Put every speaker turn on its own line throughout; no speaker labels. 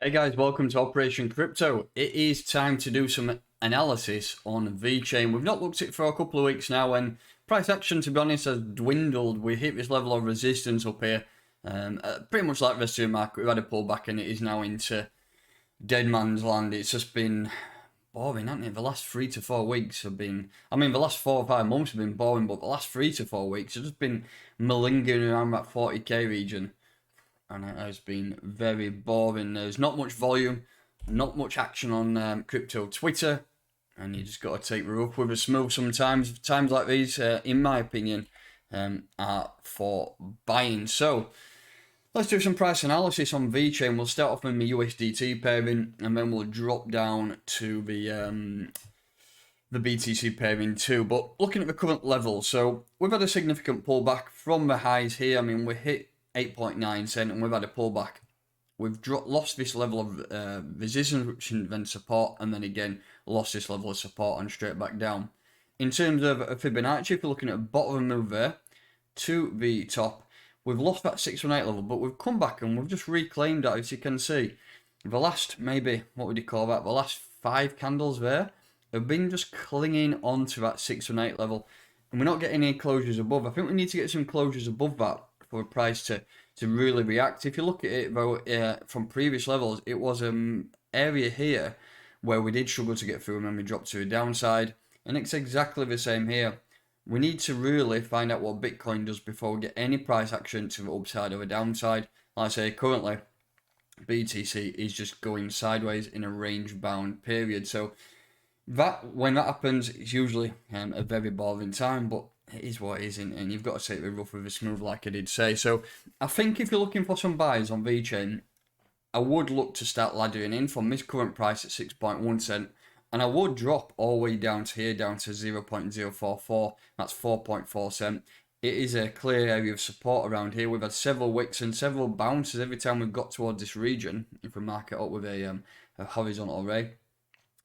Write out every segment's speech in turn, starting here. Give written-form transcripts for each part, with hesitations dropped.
Hey guys, welcome to Operation Crypto. It is time to do some analysis on Vechain. We've not looked at it for a couple of weeks now, and price action, to be honest, has dwindled. We hit this level of resistance up here, pretty much like the rest of the market. We've had a pullback, and it is now into dead man's land. It's just been boring, hasn't it? The last 3 to 4 weeks have been, the last 4 or 5 months have been boring, but the last 3 to 4 weeks have just been malingering around that 40k region, and it has been very boring. There's not much volume, not much action on crypto Twitter, and you just got to take the rough with a smooth sometimes. Times like these, in my opinion, are for buying. So let's do some price analysis on VeChain. We'll start off with the USDT pairing, and then we'll drop down to the BTC pairing too. But looking at the current level, so we've had a significant pullback from the highs here. We hit 8.9 cent and we've had a pullback. We've lost this level of resistance, which is then support, and then again lost this level of support and straight back down. In terms of Fibonacci, if you're looking at the bottom of the move there to the top, we've lost that 618 level, but we've come back and we've just reclaimed that. As you can see, the last, maybe, what would you call that, the last 5 candles there have been just clinging onto that 618 level, and we're not getting any closures above. I think we need to get some closures above that for a price to really react. If you look at it though, from previous levels, it was an area here where we did struggle to get through, and then we dropped to a downside, and it's exactly the same here. We need to really find out what Bitcoin does before we get any price action to the upside or the downside. Like I say, currently BTC is just going sideways in a range bound period. So that, when that happens, it's usually a very boring time, but it is what it is, and you've got to take the rough with the smooth, like I did say. So I think if you're looking for some buys on VeChain, I would look to start laddering in from this current price at 6.1 cent, and I would drop all the way down to here, down to 0.044. That's 4.4 cent. It is a clear area of support around here. We've had several wicks and several bounces every time we've got towards this region. If we mark it up with a horizontal ray,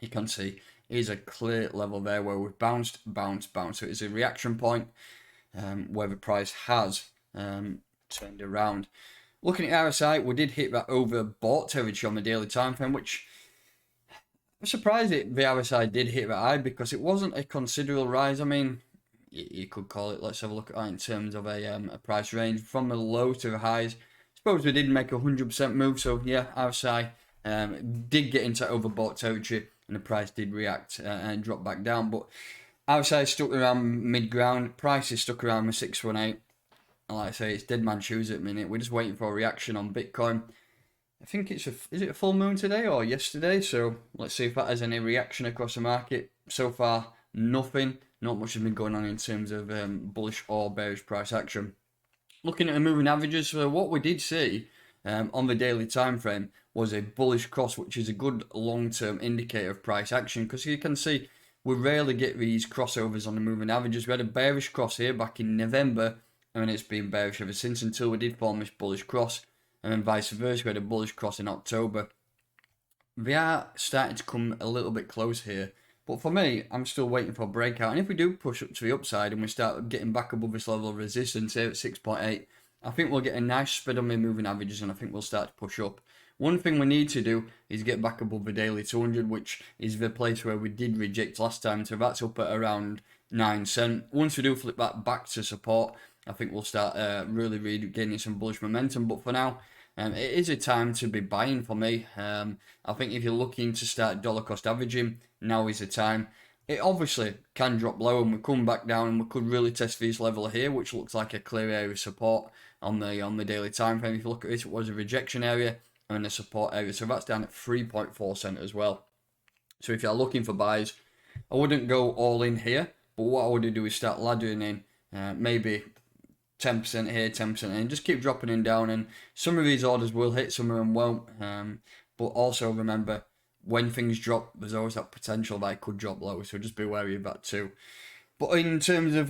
you can see it is a clear level there where we've bounced. So it's a reaction point where the price has turned around. Looking at RSI, we did hit that overbought territory on the daily time frame, which I'm surprised the RSI did hit that high, because it wasn't a considerable rise. You could call it. Let's have a look at that in terms of a price range from the low to the highs. Suppose we did make a 100% move, so yeah, RSI did get into overbought territory, and the price did react and drop back down. But RSI stuck around mid ground. Price is stuck around the 618. And like I say, it's dead man shoes at the minute. We're just waiting for a reaction on Bitcoin. I think is it a full moon today or yesterday? So let's see if that has any reaction across the market. So far, nothing. Not much has been going on in terms of bullish or bearish price action. Looking at the moving averages, so what we did see on the daily time frame was a bullish cross, which is a good long-term indicator of price action, because you can see we rarely get these crossovers on the moving averages. We had a bearish cross here back in November, and it's been bearish ever since until we did form this bullish cross, and then vice versa. We had a bullish cross in October. We are starting to come a little bit close here, but for me, I'm still waiting for a breakout. And if we do push up to the upside and we start getting back above this level of resistance here at 6.8, I think we'll get a nice spread on the moving averages, and I think we'll start to push up. One thing we need to do is get back above the daily 200, which is the place where we did reject last time. So that's up at around 9 cent. Once we do flip that back to support, I think we'll start really gaining some bullish momentum. But for now, it is a time to be buying for me. I think if you're looking to start dollar cost averaging, now is the time. It obviously can drop low and we come back down, and we could really test this level here, which looks like a clear area of support on the daily time frame. If you look at this, it was a rejection area and a support area, so that's down at 3.4 cent as well. So if you're looking for buys, I wouldn't go all in here, but what I would do is start laddering in, maybe 10% here, 10% in, just keep dropping in down, and some of these orders will hit, some of them won't. But also remember, when things drop, there's always that potential that it could drop low, so just be wary of that too. But in terms of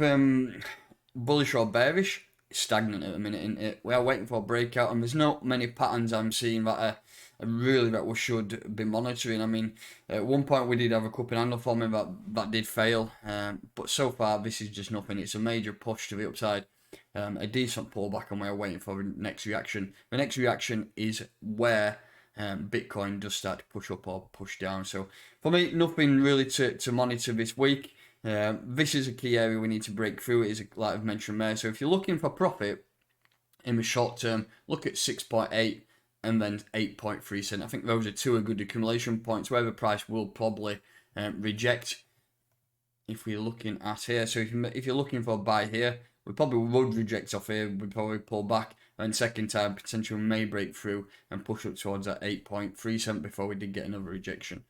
bullish or bearish, it's stagnant at the minute, isn't it? We are waiting for a breakout, and there's not many patterns I'm seeing that really that we should be monitoring. At one point we did have a cup and handle for me that did fail, but so far this is just nothing. It's a major push to the upside, a decent pullback, and we're waiting for the next reaction. The next reaction is where Bitcoin does start to push up or push down. So for me, nothing really to monitor this week. This is a key area we need to break through. It is, like I've mentioned there. So if you're looking for profit in the short term, look at 6.8 and then 8.3 cent. I think those are two good accumulation points where the price will probably reject. If we're looking at here, so if you're looking for a buy here, we probably would reject off here. We'd probably pull back, and second time potentially may break through and push up towards that 8.3 cent before we did get another rejection.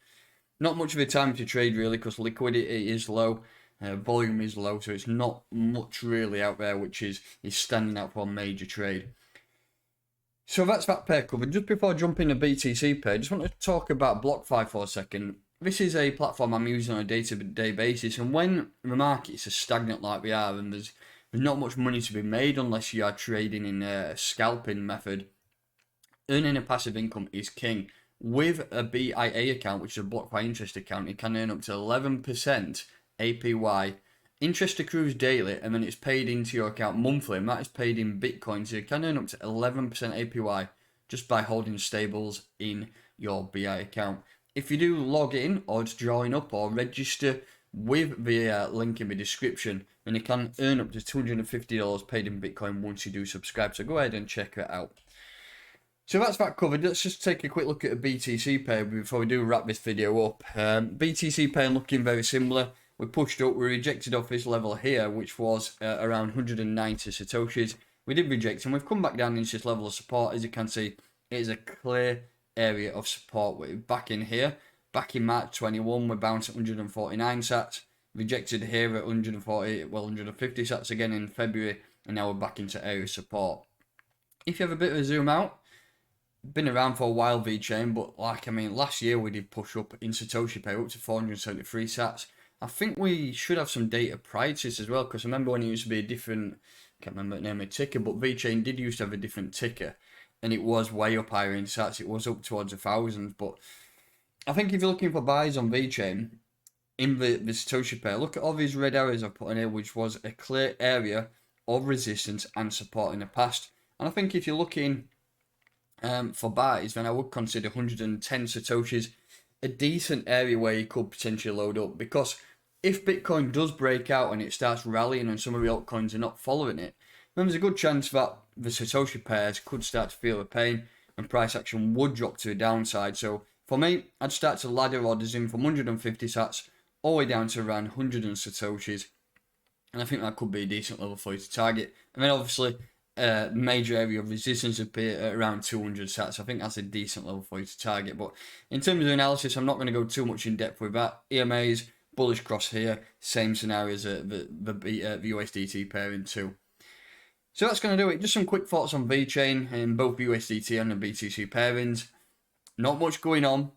Not much of a time to trade really, because liquidity is low, volume is low, so it's not much really out there which is standing out for a major trade. So that's that pair covered. Just before I jump in the BTC pair, I just want to talk about BlockFi for a second. This is a platform I'm using on a day-to-day basis, and when the markets are stagnant like we are, and there's not much money to be made unless you are trading in a scalping method, earning a passive income is king. With a BIA account, which is a BlockFi interest account, it can earn up to 11% APY. Interest accrues daily, and then it's paid into your account monthly, and that is paid in Bitcoin, so you can earn up to 11% APY just by holding stables in your BI account. If you do log in or join up or register with the link in the description, then you can earn up to $250 paid in Bitcoin once you do subscribe. So go ahead and check it out. So that's that covered. Let's just take a quick look at a BTC pair before we do wrap this video up. BTC pair looking very similar. We pushed up, we rejected off this level here, which was around 190 Satoshis. We did reject, and we've come back down into this level of support. As you can see, it is a clear area of support. We're back in here. Back in March 21, we bounced at 149 sats. Rejected here at 150 sats again in February, and now we're back into area support. If you have a bit of a zoom out, been around for a while, Vechain, but last year we did push up in Satoshi pair up to 473 sats. I think we should have some data prior to this as well, because I remember when it used to be a different, I can't remember the name of the ticker, but Vechain did used to have a different ticker, and it was way up higher in sats. It was up towards 1,000, but I think if you're looking for buys on Vechain in the Satoshi pair, look at all these red arrows I've put in here, which was a clear area of resistance and support in the past. And I think if you're looking for buys, then I would consider 110 Satoshis a decent area where you could potentially load up, because if Bitcoin does break out and it starts rallying and some of the altcoins are not following it, then there's a good chance that the Satoshi pairs could start to feel the pain and price action would drop to the downside. So for me, I'd start to ladder orders in from 150 sats all the way down to around 100 Satoshis, and I think that could be a decent level for you to target. And then obviously major area of resistance would be at around 200 sats. I think that's a decent level for you to target. But in terms of analysis, I'm not going to go too much in depth with that. EMAs, bullish cross here, same scenario as the USDT pairing too. So that's going to do it. Just some quick thoughts on Vechain in both USDT and the BTC pairings. Not much going on,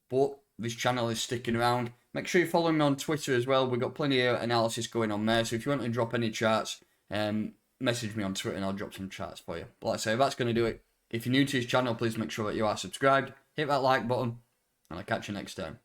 but this channel is sticking around. Make sure you follow me on Twitter as well. We've got plenty of analysis going on there. So if you want to drop any charts, message me on Twitter and I'll drop some charts for you. But like I say, that's going to do it. If you're new to this channel, please make sure that you are subscribed. Hit that like button, and I'll catch you next time.